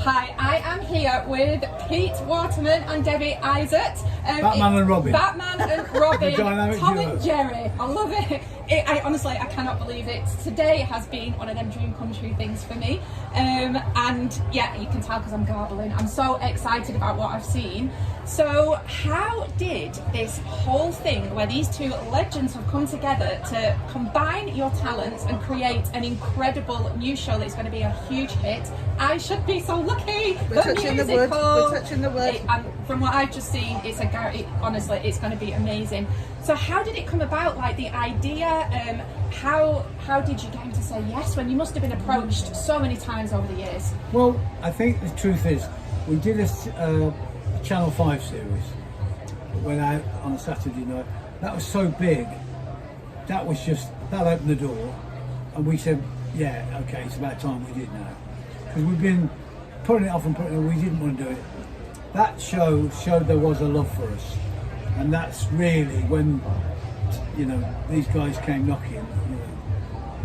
Hi, I am here with Pete Waterman and Debbie Isitt. Batman and Robin. Batman and Robin. Tom duo. and Jerry. I love it. I honestly, I cannot believe it. Today has been one of them dream come true things for me. And yeah, you can tell because I'm garbling. I'm so excited about what I've seen. So how did this whole thing, where these two legends have come together to combine your talents and create an incredible new show that's going to be a huge hit? I should be so lucky. We're touching the wood. We're touching the wood. From what I've just seen, honestly, it's going to be amazing. So how did it come about? Like the idea, how did you get him to say yes when you must have been approached so many times over the years? Well, I think the truth is, we did a Channel 5 series that went out on a Saturday night. That was so big, that opened the door, and we said, yeah, okay, it's about time we did now. Because we've been putting it off and putting it off, we didn't want to do it. That show showed there was a love for us, and that's really when, these guys came knocking.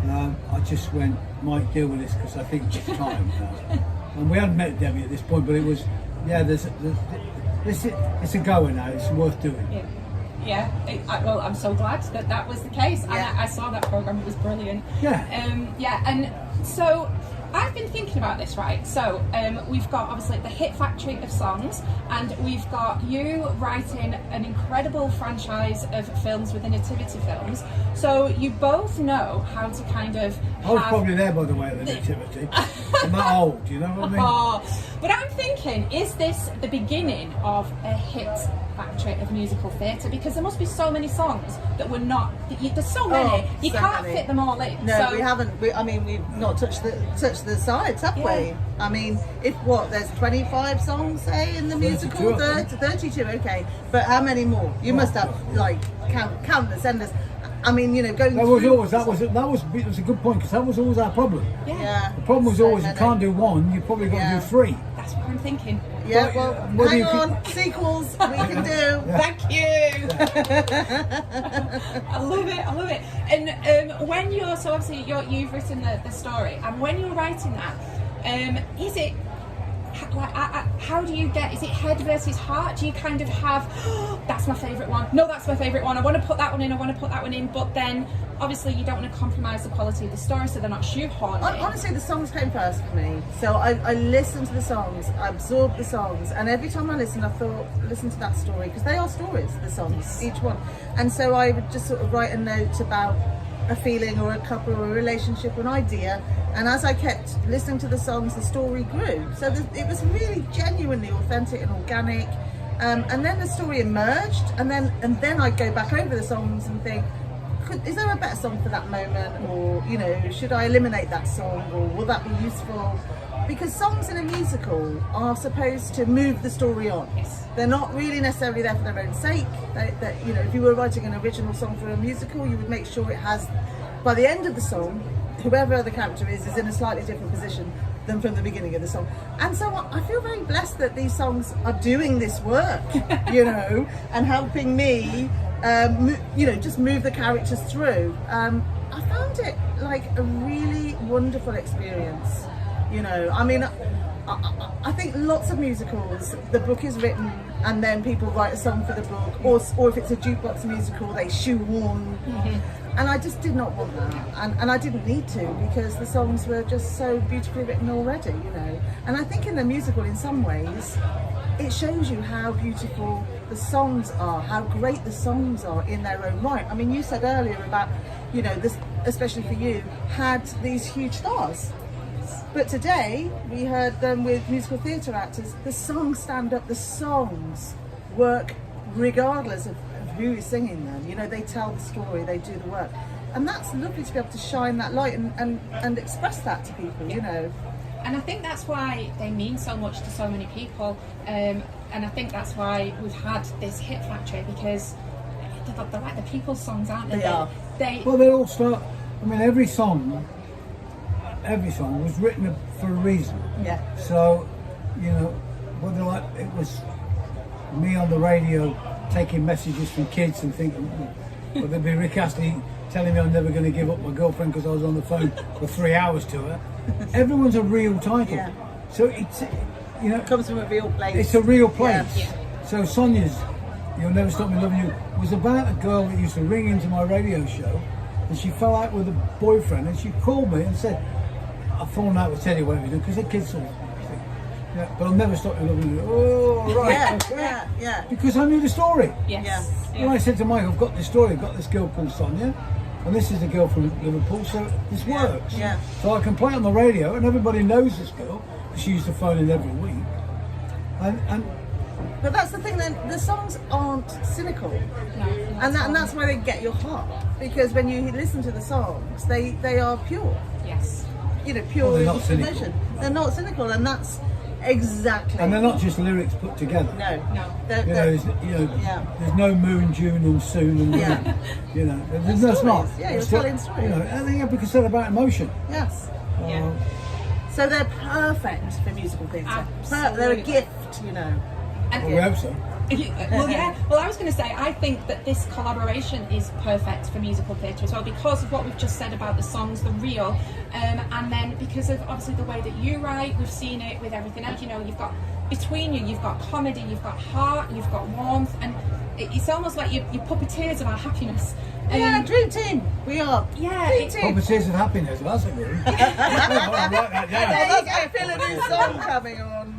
I just went, Mike, deal with this because I think it's time now. And we hadn't met Debbie at this point, but it was, it's a goer now. It's worth doing. Yeah. Well, I'm so glad that was the case. Yeah. And I saw that program; it was brilliant. Yeah. And so I've been thinking about this, right? So we've got obviously the hit factory of songs, and we've got you writing an incredible franchise of films with the Nativity films. So you both know how to kind of. I was probably there, by the way, at the Nativity. I'm that old, you know what I mean? Oh, but I'm thinking, is this the beginning of a hit factory of musical theatre? Because there must be so many songs that were not. There's so many. You can't fit them all in. No, we haven't. We've not touched the sides, have we? I mean, there's 25 songs, say, in the musical. 32. Okay, but how many more? You must have countless endless. I mean, going. That was a good point, because that was always our problem. Yeah. The problem was always you can't do one. You probably got to do three. That's what I'm thinking. Yeah. Well, hang on. Sequels we can do. Yeah. Thank you. I love it. And when you're you've written the story, and when you're writing that, is it? How do you get? Is it head versus heart? Do you kind of have, that's my favourite one. No, that's my favourite one. I want to put that one in. I want to put that one in. But then, obviously, you don't want to compromise the quality of the story, so they're not shoehorned. Honestly, the songs came first for me. So I listened to the songs, I absorbed the songs, and every time I listened, I thought, listen to that story, because they are stories, the songs, each one. And so I would just sort of write a note about a feeling or a couple or a relationship or an idea, and as I kept listening to the songs, the story grew. So it was really genuinely authentic and organic, and then the story emerged, and then I'd go back over the songs and think, is there a better song for that moment, or should I eliminate that song, or will that be useful? Because songs in a musical are supposed to move the story on. Yes. They're not really necessarily there for their own sake. If you were writing an original song for a musical, you would make sure it has, by the end of the song, whoever the character is in a slightly different position than from the beginning of the song. And so I feel very blessed that these songs are doing this work, and helping me, just move the characters through. I found it like a really wonderful experience. I think lots of musicals, the book is written and then people write a song for the book, or if it's a jukebox musical, they shoehorn. Mm-hmm. And I just did not want that, and I didn't need to, because the songs were just so beautifully written already, And I think in the musical, in some ways, it shows you how beautiful the songs are, how great the songs are in their own right. I mean, you said earlier about, this, especially for you, had these huge stars. But today, we heard them with musical theatre actors. The songs stand up, the songs work regardless of who is singing them. They tell the story, they do the work. And that's lovely to be able to shine that light and express that to people, And I think that's why they mean so much to so many people. And I think that's why we've had this hit factory, because they're like the people's songs, aren't they? They are. Well, they all start, every song was written for a reason. Yeah. So, whether it was me on the radio taking messages from kids and thinking, or there'd be Rick Astley telling me I'm never going to give up my girlfriend because I was on the phone for 3 hours to her. Everyone's a real title. Yeah. So it's, you know, It comes from a real place. it's a real place. Yeah. So Sonia's You'll Never Stop Me Loving You was about a girl that used to ring into my radio show, and she fell out with a boyfriend, and she called me and said, I've fallen out with Teddy, whatever you do, because the kids sort of think, yeah, but I'll never stop you loving you. Oh, right. Yeah, okay. yeah. Because I knew the story. Yes. When I said to Mike, I've got this story, I've got this girl called Sonia, and this is a girl from Liverpool, so this works. Yeah. So I can play it on the radio, and everybody knows this girl, because she used to phone in every week. But that's the thing, then the songs aren't cynical. No, And that's why they get your heart. Because when you listen to the songs, they are pure. Yes. You know, pure Well, they're not cynical. emotion. They're not cynical, and that's exactly. And they're not just lyrics put together. No. No. They're, You know, they're, there's, there's no moon, June, and soon, and Yeah. you know, that's not. Yeah, you're It's telling stories. You know, I think because they're about emotion. yes. Yeah. So they're perfect for musical theatre. They're a Absolutely. gift, you know. And Well, we hope so. Well, yeah. Well, I was going to say, I think that this collaboration is perfect for musical theatre as well, because of what we've just said about the songs, the reel, and then because of obviously the way that you write. We've seen it with everything else. You know, you've got between you, you've got comedy, you've got heart, you've got warmth, and it's almost like you're puppeteers of our happiness. Yeah, dream team. We are. Yeah, Dream it- team. Puppeteers of Happiness, well, that's a good one. I'll write that down. There you go. I feel a new song coming on.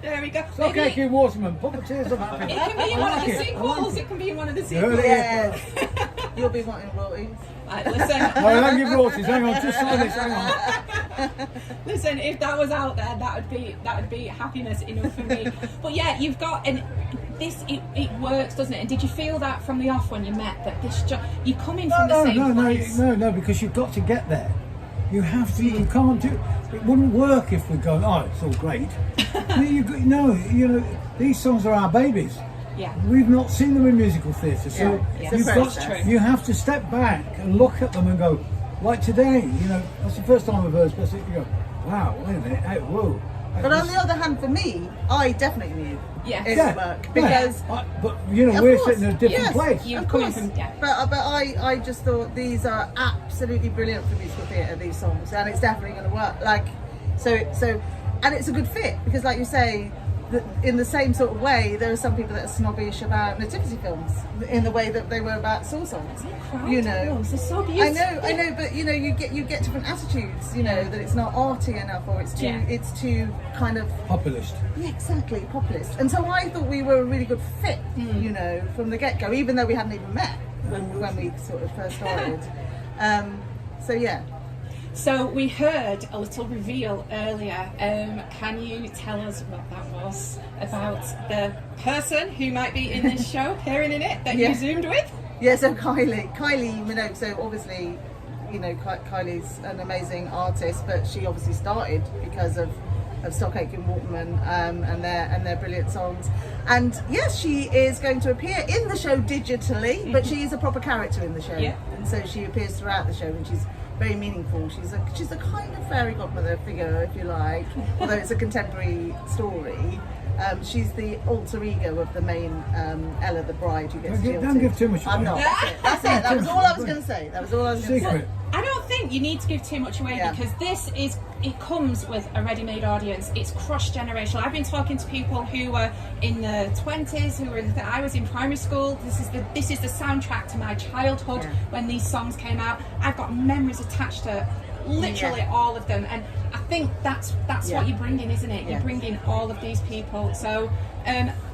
There we go. Stock Maybe Aitken Waterman, Puppeteers of it Happiness. can be in I one of like the it, I sequels. like It can be in one of the You heard sequels. it here. Yes. You'll be wanting royalties. Right, listen. No, I don't give royalties. Hang on, just sign this. Hang on. Listen, if that was out there, that would be happiness enough for me. But yeah, you've got it works, doesn't it? And did you feel that from the off when you met that you come in from the same place? No, because you've got to get there. You have to. You can't do. It wouldn't work if we're going. Oh, it's all great. You know, these songs are our babies. Yeah. We've not seen them in musical theatre, so Yeah, you've it's a got. process. You have to step back and look at them and go. Like today, you know, that's the first time I've heard Specific. You go, wow, wait a minute, hey, whoa. But on the other hand, for me, I definitely knew Yes. it Yeah. would work because. But you know, Of we're course, sitting in a different yes. place. You Of coming course, from yeah. but I just thought these are absolutely brilliant for musical theatre. These songs, and it's definitely going to work. Like, so, and it's a good fit because, like you say, in the same sort of way, there are some people that are snobbish about nativity films in the way that they were about soul songs. You know, They're so beautiful. I know, but you know, you get different attitudes. You know that it's not arty enough, or it's too kind of Populist. yeah, exactly, populist. And so I thought we were a really good fit, you know, from the get-go, even though we hadn't even met when we sort of first started. So yeah. So we heard a little reveal earlier. Can you tell us what that was about the person who might be in this show, appearing in it, that Yeah. you zoomed with? Yeah, so Kylie Minogue, so obviously, you know, Kylie's an amazing artist, but she obviously started because of Stock Aitken Waterman and their brilliant songs. And yes, she is going to appear in the show digitally, but she is a proper character in the show. Yeah. And so she appears throughout the show, and she's very meaningful. She's a kind of fairy godmother figure, if you like, although it's a contemporary story. She's the alter ego of the main Ella, the bride, who gets jilted. Don't give too much I'm away. not. That's it. That was all I was going to say. Secret. I don't think you need to give too much away Yeah. because it comes with a ready-made audience. It's cross-generational. I've been talking to people who were in the 20s, who were I was in primary school. This is the soundtrack to my childhood when these songs came out. I've got memories attached to literally all of them, and I think that's what you're bringing, isn't it? You're bringing all of these people. So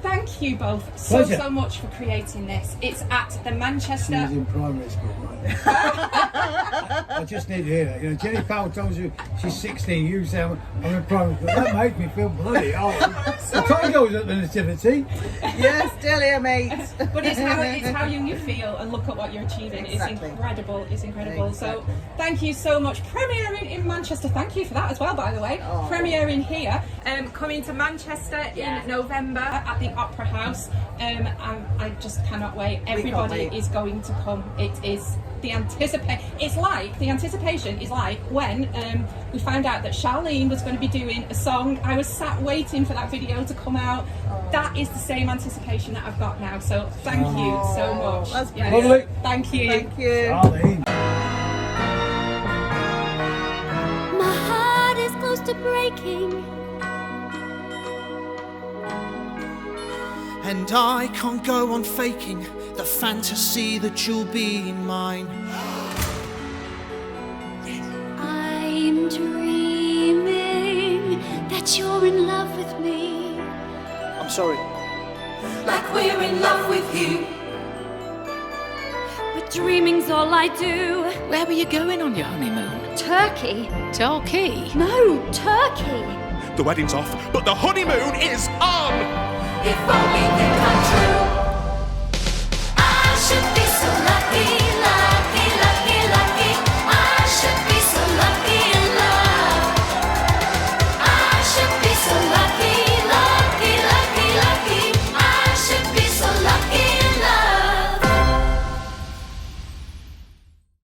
thank you both so much for creating this. It's at the Manchester. She was in primary school, right? I just need to hear that. You know, Jenny Powell tells you she's 16, you say I'm in primary school. That makes me feel bloody old. I can't go at the nativity. Yes, Delia, mate. But it's how young you feel, and look at what you're achieving. Exactly. It's incredible. It's incredible. Exactly. So thank you so much. Premiering in Manchester. Thank you for that as well, by the way. Oh. Premiering here. Coming to Manchester in November at the Opera House. And I just cannot wait. Everybody wait. is going to come. It is the anticipation is like when we found out that Charlene was going to be doing a song. I was sat waiting for that video to come out. That is the same anticipation that I've got now. So thank you so much. That's Yeah. Lovely. Thank you. Thank you. Charlene. My heart is close to breaking. And I can't go on faking the fantasy that you'll be mine. I'm dreaming that you're in love with me. I'm sorry. Like we're in love with you. But dreaming's all I do. Where were you going on your honeymoon? Turkey? Torquay? No, Turkey. The wedding's off, but the honeymoon is on! If only it come true.